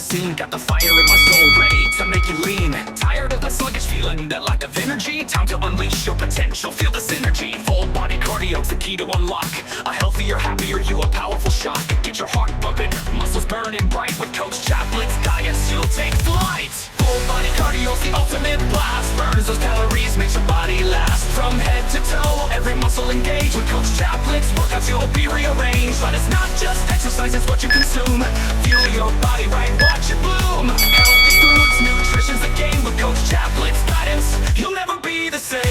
scene. Got the fire in my soul, ready to make you lean. Tired of the sluggish feeling, that lack of energy? Time to unleash your potential, feel the synergy. Full body cardio's the key to unlock a healthier, happier you, a powerful shock. Get your heart bumping, muscles burning bright. With Coach Chaplet's guidance, you'll take flight. Full body cardio's the ultimate blast. Burns those calories, makes your body last. From head to toe, every muscle engaged. With Coach Chaplet's workouts, you'll be rearranged. But it's not just exercise, it's what you consume. Fuel your body right, watch it bloom. Healthy foods, nutrition's the game. With Coach Chaplet's guidance, you'll never be the same.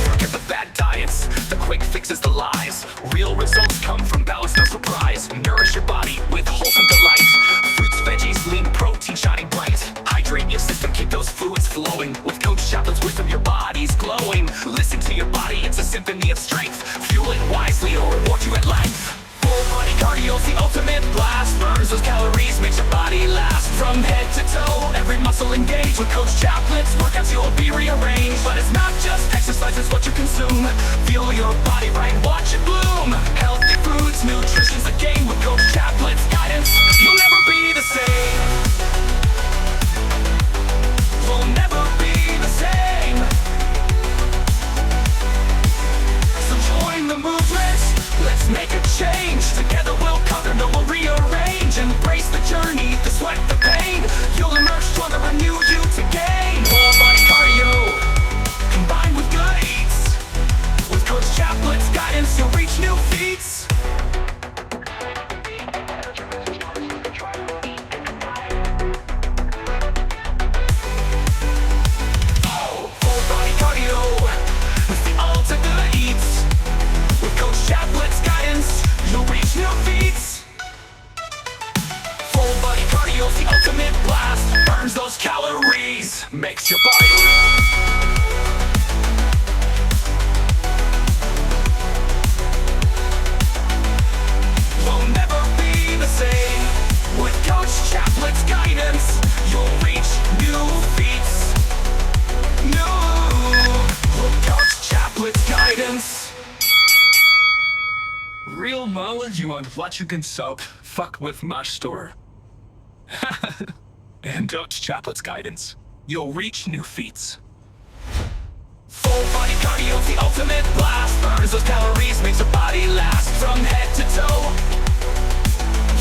Forget the bad diets, the quick fixes, the lies. Real results come from balance, no surprise. Nourish your body with wholesome delight. Fruits, veggies, lean protein shining bright. Hydrate your system, keep those fluids flowing. With Coach Chaplet's wisdom, your body's glowing. Listen to your body, it's a symphony of strength. Fuel it wisely, it'll reward you at length. Full body cardio's the ultimate blast. Burns those calories, makes your body last. From head to toe, every muscle engaged. With Coach Chaplet's workouts, you'll be rearranged. But it's not just exercise, it's what you consume. Fuel your body right, watch it bloom. Healthy foods, nutrition's the game. With Coach Chaplet's guidance, you'll never be the same. We'll never be the same. So join the movement, let's make a change. Together we'll conquer, no we'll rearrange. Embrace the journey, the sweat, the pain. You'll emerge stronger, a new you to gain. Full body cardio, combined with good eats. With Coach Chaplet's guidance, you'll reach new feats. Full body cardio, with the ultimate eats. With Coach Chaplet's guidance, you'll reach new feats. Full body cardio's the ultimate blast. Burns those calories, makes your body will never be the same. With Coach Chaplet's guidance, you'll reach new feats. With Coach Chaplet's guidance. Real knowledge you on what you can soak. Fuck with my store. And Coach Chaplet's guidance, you'll reach new feats. Full body cardio's the ultimate blast. Burns those calories, makes your body last. From head to toe,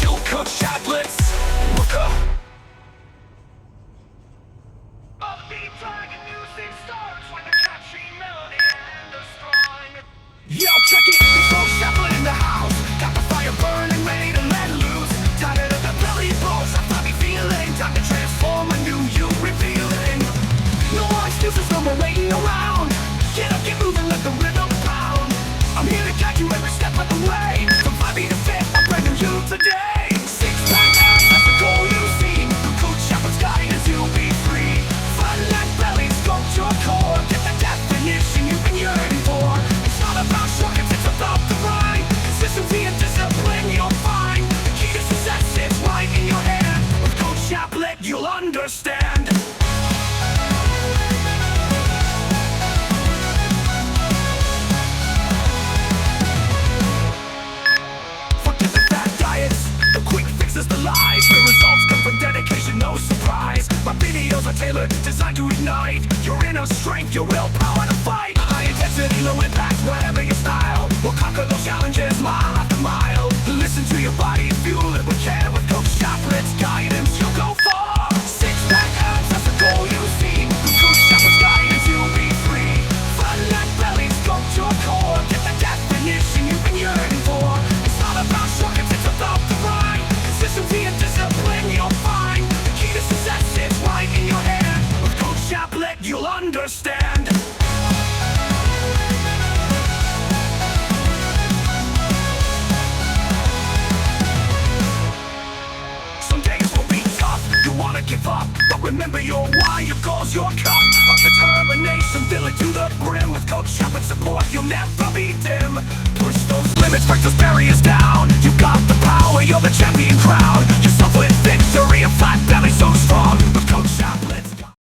you'll Coach Chaplet's workout. Yo, check it, it's Coach Chaplet in the house. Got the fire burning, ready to let loose. Tired of the belly blows, that foggy feeling. Time to transform, a new you revealing. No more excuses, no more waiting around. Get up, get moving, let the rhythm pound. I'm here to guide you every step of the way. From 5 feet to fit, a brand new you today. 6-pack abs, that's the goal you see. Through Coach Chaplet's guidance, you'll be free. Fun like belly, sculpt your core. Get the definition you've been yearning for. It's not about shortcuts, it's about the grind. Consistency and discipline you'll find. The key to success is right in your hand. With Coach Chaplet, you'll understand. Forget the fat diets, the quick fixes, the lies. The results come from dedication, no surprise. My videos are tailored, designed to ignite your inner strength, your willpower to fight. High intensity, low impact, whatever your style. We'll conquer those challenges mile after mile. Listen to your body, fuel it with care. With Coach Chaplet's guidance, you'll go far. 6-pack abs, that's the goal you see. With Coach Chaplet's guidance, you'll be free. Fun like belly, sculpt your core. Get the definition you've been yearning for. It's not about shortcuts, it's about the grind. Consistency and discipline you'll find. The key to success is right in your hand. With Coach Chaplet, you'll understand. Some days will be tough, you wanna give up. But remember your why, your goals, your cup of determination, fill it to the brim. With Coach Chaplet's support, you'll never be dim. Push those limits, break those barriers down.